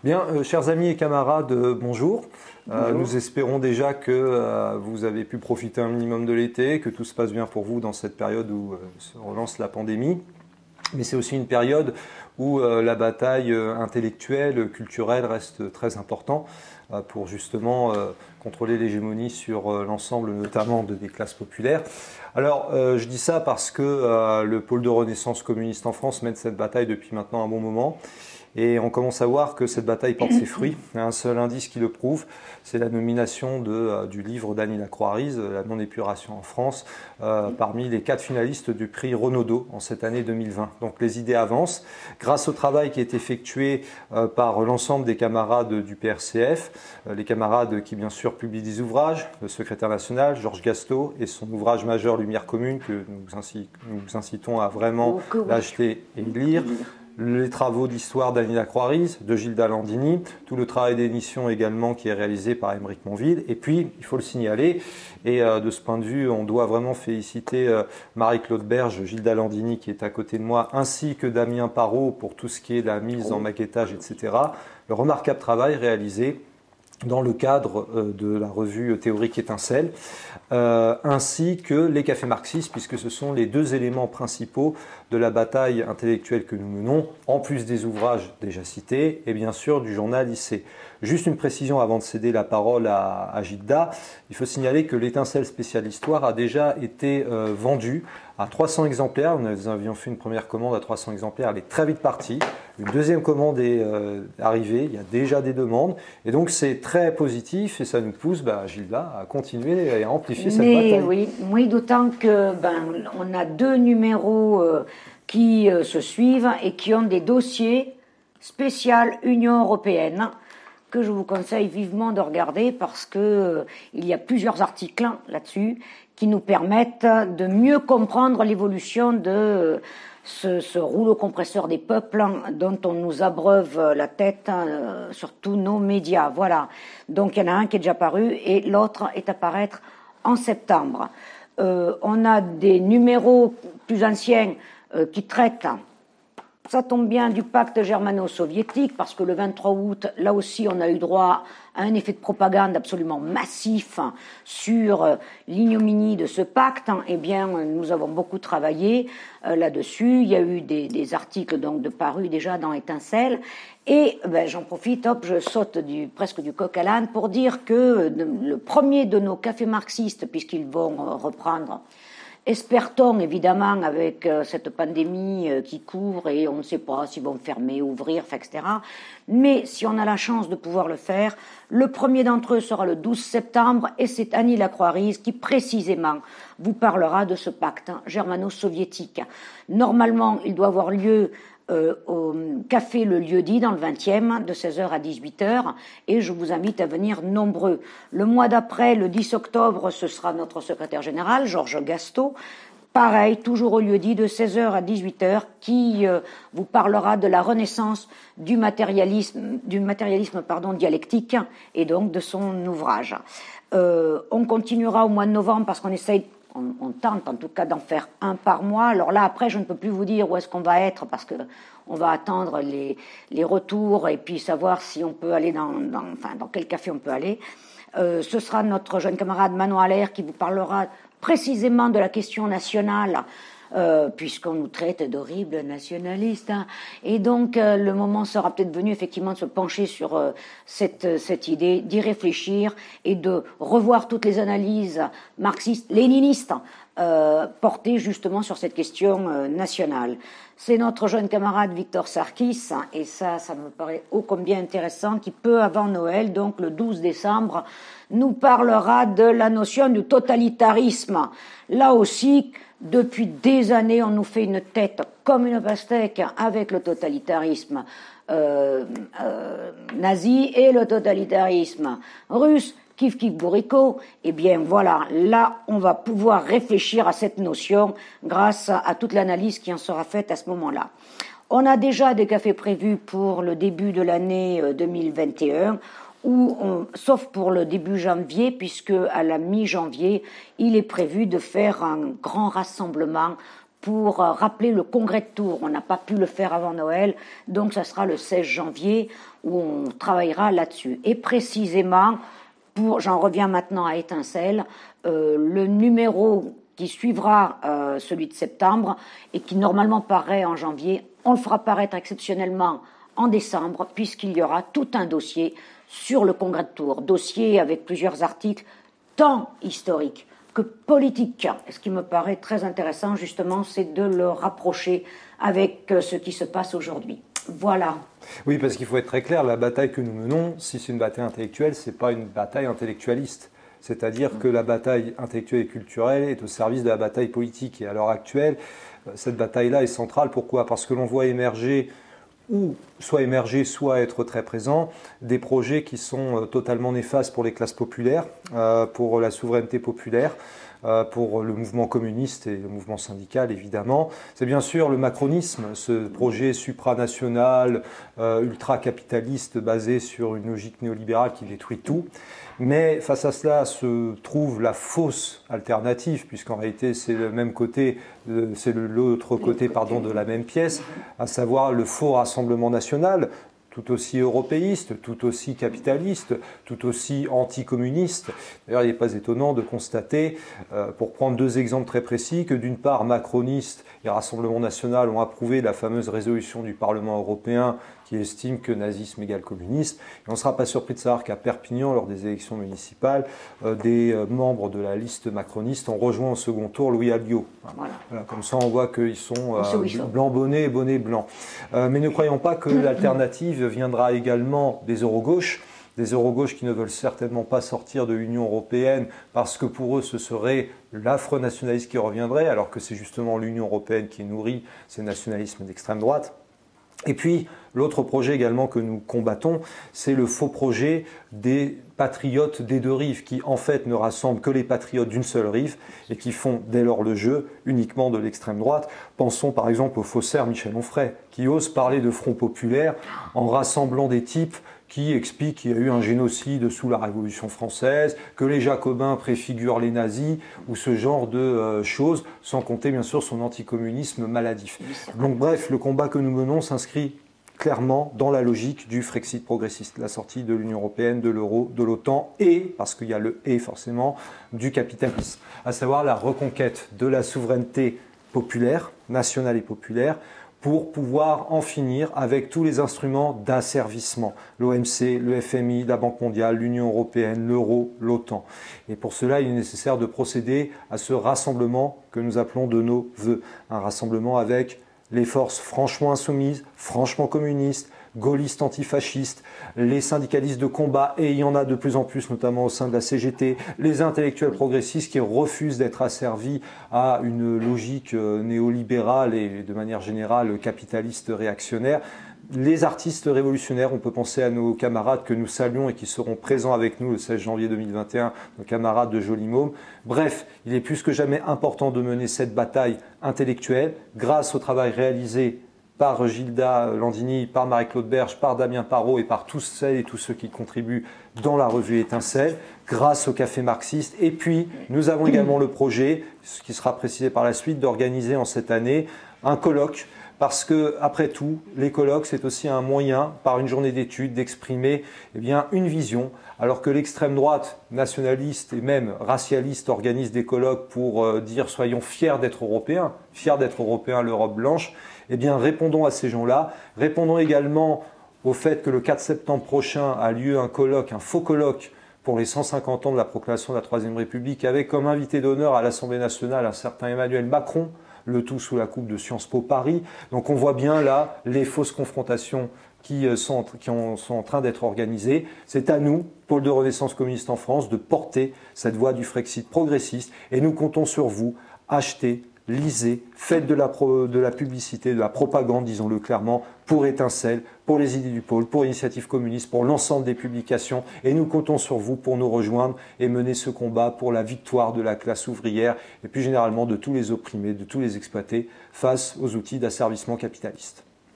Bien, chers amis et camarades, bonjour. Bonjour. Nous espérons déjà que vous avez pu profiter un minimum de l'été, que tout se passe bien pour vous dans cette période où se relance la pandémie. Mais c'est aussi une période où la bataille intellectuelle, culturelle reste très importante pour justement contrôler l'hégémonie sur l'ensemble notamment des classes populaires. Alors je dis ça parce que le pôle de renaissance communiste en France mène cette bataille depuis maintenant un bon moment. Et on commence à voir que cette bataille porte ses fruits. Il y a un seul indice qui le prouve, c'est la nomination du livre d'Annie Lacroix-Riz, La non-épuration en France, parmi les 4 finalistes du prix Renaudot en cette année 2020. Donc les idées avancent. Grâce au travail qui est effectué par l'ensemble des camarades du PRCF, les camarades qui bien sûr publient des ouvrages, le secrétaire national Georges Gastaut et son ouvrage majeur Lumière commune que nous incitons à vraiment l'acheter et lire. Les travaux d'histoire d'Annie Lacroix-Riz, de Gilda Landini, tout le travail d'édition également qui est réalisé par Aymeric Monville. Et puis, il faut le signaler, et de ce point de vue, on doit vraiment féliciter Marie-Claude Berge, Gilda Landini qui est à côté de moi, ainsi que Damien Parot pour tout ce qui est la mise en maquettage, etc. Le remarquable travail réalisé dans le cadre de la revue théorique Étincelle, ainsi que les cafés marxistes, puisque ce sont les 2 éléments principaux de la bataille intellectuelle que nous menons, en plus des ouvrages déjà cités, et bien sûr du journal IC. Juste une précision avant de céder la parole à Gilda, il faut signaler que l'Étincelle spéciale histoire a déjà été vendue à 300 exemplaires. Nous avions fait une première commande à 300 exemplaires, elle est très vite partie. Une deuxième commande est arrivée, il y a déjà des demandes. Et donc c'est très positif et ça nous pousse, Gilda, à continuer et à amplifier cette bataille. Oui, d'autant que on a 2 numéros qui se suivent et qui ont des dossiers spéciaux Union européenne que je vous conseille vivement de regarder parce que il y a plusieurs articles là-dessus qui nous permettent de mieux comprendre l'évolution de ce rouleau compresseur des peuples dont on nous abreuve la tête sur tous nos médias. Voilà. Donc il y en a un qui est déjà paru et l'autre est à paraître en septembre. On a des numéros plus anciens qui traitent, ça tombe bien, du pacte germano-soviétique, parce que le 23 août, là aussi, on a eu droit à un effet de propagande absolument massif sur l'ignominie de ce pacte. Eh bien, nous avons beaucoup travaillé là-dessus. Il y a eu des articles donc de parus déjà dans Étincelle. Et j'en profite, je saute presque du coq à l'âne pour dire que le premier de nos cafés marxistes, puisqu'ils vont reprendre, espère-t-on évidemment avec cette pandémie qui court et on ne sait pas s'ils vont fermer, ouvrir, etc. Mais si on a la chance de pouvoir le faire, le premier d'entre eux sera le 12 septembre et c'est Annie Lacroix-Riz qui précisément vous parlera de ce pacte germano-soviétique. Normalement, il doit avoir lieu au café Le Lieu-dit dans le 20e de 16h à 18h et je vous invite à venir nombreux. Le mois d'après, le 10 octobre, ce sera notre secrétaire général, Georges Gastaut. Pareil, toujours au Lieu-dit de 16h à 18h qui vous parlera de la renaissance du matérialisme dialectique et donc de son ouvrage. On continuera au mois de novembre parce qu'on essaye on tente en tout cas d'en faire un par mois. Alors là, après, je ne peux plus vous dire où est-ce qu'on va être parce que on va attendre les retours et puis savoir si on peut aller dans quel café on peut aller. Ce sera notre jeune camarade Manon Allaire qui vous parlera précisément de la question nationale, puisqu'on nous traite d'horribles nationalistes. Et donc, le moment sera peut-être venu effectivement de se pencher sur cette idée, d'y réfléchir et de revoir toutes les analyses marxistes, léninistes, portées justement sur cette question nationale. C'est notre jeune camarade Victor Sarkis, et ça me paraît ô combien intéressant, qui peu avant Noël, donc le 12 décembre, nous parlera de la notion du totalitarisme. Là aussi, depuis des années, on nous fait une tête comme une pastèque avec le totalitarisme nazi et le totalitarisme russe, kiff kiff bourricot. Eh bien voilà, là on va pouvoir réfléchir à cette notion grâce à toute l'analyse qui en sera faite à ce moment-là. On a déjà des cafés prévus pour le début de l'année 2021. Sauf pour le début janvier, puisque à la mi-janvier, il est prévu de faire un grand rassemblement pour rappeler le congrès de Tours. On n'a pas pu le faire avant Noël, donc ça sera le 16 janvier où on travaillera là-dessus. Et précisément, j'en reviens maintenant à Étincelle, le numéro qui suivra celui de septembre et qui normalement paraît en janvier, on le fera paraître exceptionnellement en décembre, puisqu'il y aura tout un dossier sur le congrès de Tours, dossier avec plusieurs articles, tant historiques que politiques. Et ce qui me paraît très intéressant, justement, c'est de le rapprocher avec ce qui se passe aujourd'hui. Voilà. Oui, parce qu'il faut être très clair, la bataille que nous menons, si c'est une bataille intellectuelle, ce n'est pas une bataille intellectualiste. C'est-à-dire que la bataille intellectuelle et culturelle est au service de la bataille politique. Et à l'heure actuelle, cette bataille-là est centrale. Pourquoi? Parce que l'on voit émerger, ou soit émerger, soit être très présent, des projets qui sont totalement néfastes pour les classes populaires, pour la souveraineté populaire, pour le mouvement communiste et le mouvement syndical, évidemment. C'est bien sûr le macronisme, ce projet supranational, ultra-capitaliste, basé sur une logique néolibérale qui détruit tout. Mais face à cela se trouve la fausse alternative, puisqu'en réalité c'est le même côté, c'est l'autre côté, de la même pièce, à savoir le faux Rassemblement national, tout aussi européiste, tout aussi capitaliste, tout aussi anticommuniste. D'ailleurs, il n'est pas étonnant de constater, pour prendre deux exemples très précis, que d'une part, macronistes et Rassemblement national ont approuvé la fameuse résolution du Parlement européen qui estime que nazisme égale communisme. Et on ne sera pas surpris de savoir qu'à Perpignan, lors des élections municipales, des membres de la liste macroniste ont rejoint au second tour Louis Alliot. Voilà, comme ça, on voit qu'ils sont blanc bonnet et bonnet blanc. Mais ne croyons pas que l'alternative viendra également des eurogauches. Des eurogauches qui ne veulent certainement pas sortir de l'Union européenne parce que pour eux ce serait l'afro-nationalisme qui reviendrait, alors que c'est justement l'Union européenne qui nourrit ces nationalismes d'extrême droite. Et puis, l'autre projet également que nous combattons, c'est le faux projet des patriotes des deux rives, qui en fait ne rassemblent que les patriotes d'une seule rive et qui font dès lors le jeu uniquement de l'extrême droite. Pensons par exemple au faussaire Michel Onfray, qui ose parler de front populaire en rassemblant des types qui explique qu'il y a eu un génocide sous la Révolution française, que les Jacobins préfigurent les nazis, ou ce genre de choses, sans compter bien sûr son anticommunisme maladif. Donc bref, le combat que nous menons s'inscrit clairement dans la logique du Frexit progressiste, la sortie de l'Union européenne, de l'euro, de l'OTAN et, parce qu'il y a le « et » forcément, du capitalisme, à savoir la reconquête de la souveraineté populaire, nationale et populaire, pour pouvoir en finir avec tous les instruments d'asservissement, l'OMC, le FMI, la Banque mondiale, l'Union européenne, l'euro, l'OTAN. Et pour cela, il est nécessaire de procéder à ce rassemblement que nous appelons de nos vœux. Un rassemblement avec les forces franchement insoumises, franchement communistes, gaullistes antifascistes, les syndicalistes de combat, et il y en a de plus en plus, notamment au sein de la CGT, les intellectuels progressistes qui refusent d'être asservis à une logique néolibérale et de manière générale capitaliste réactionnaire. Les artistes révolutionnaires, on peut penser à nos camarades que nous saluons et qui seront présents avec nous le 16 janvier 2021, nos camarades de Jolimôme. Bref, il est plus que jamais important de mener cette bataille intellectuelle grâce au travail réalisé par Gilda Landini, par Marie-Claude Berge, par Damien Parot et par tous celles et tous ceux qui contribuent dans la revue Étincelle, grâce au Café Marxiste. Et puis, nous avons également le projet, ce qui sera précisé par la suite, d'organiser en cette année un colloque, parce que, après tout, les colloques, c'est aussi un moyen, par une journée d'études, d'exprimer une vision, alors que l'extrême droite nationaliste et même racialiste organise des colloques pour dire « soyons fiers d'être Européens », l'Europe blanche. Répondons à ces gens-là. Répondons également au fait que le 4 septembre prochain a lieu un colloque, un faux colloque pour les 150 ans de la proclamation de la Troisième République, avec comme invité d'honneur à l'Assemblée nationale un certain Emmanuel Macron, le tout sous la coupe de Sciences Po Paris. Donc on voit bien là les fausses confrontations qui sont en train d'être organisées. C'est à nous, pôle de renaissance communiste en France, de porter cette voie du Frexit progressiste et nous comptons sur vous. Achetez, lisez, faites de la publicité, de la propagande, disons-le clairement, pour Étincelle, pour les idées du pôle, pour Initiative communiste, pour l'ensemble des publications. Et nous comptons sur vous pour nous rejoindre et mener ce combat pour la victoire de la classe ouvrière et plus généralement de tous les opprimés, de tous les exploités face aux outils d'asservissement capitaliste.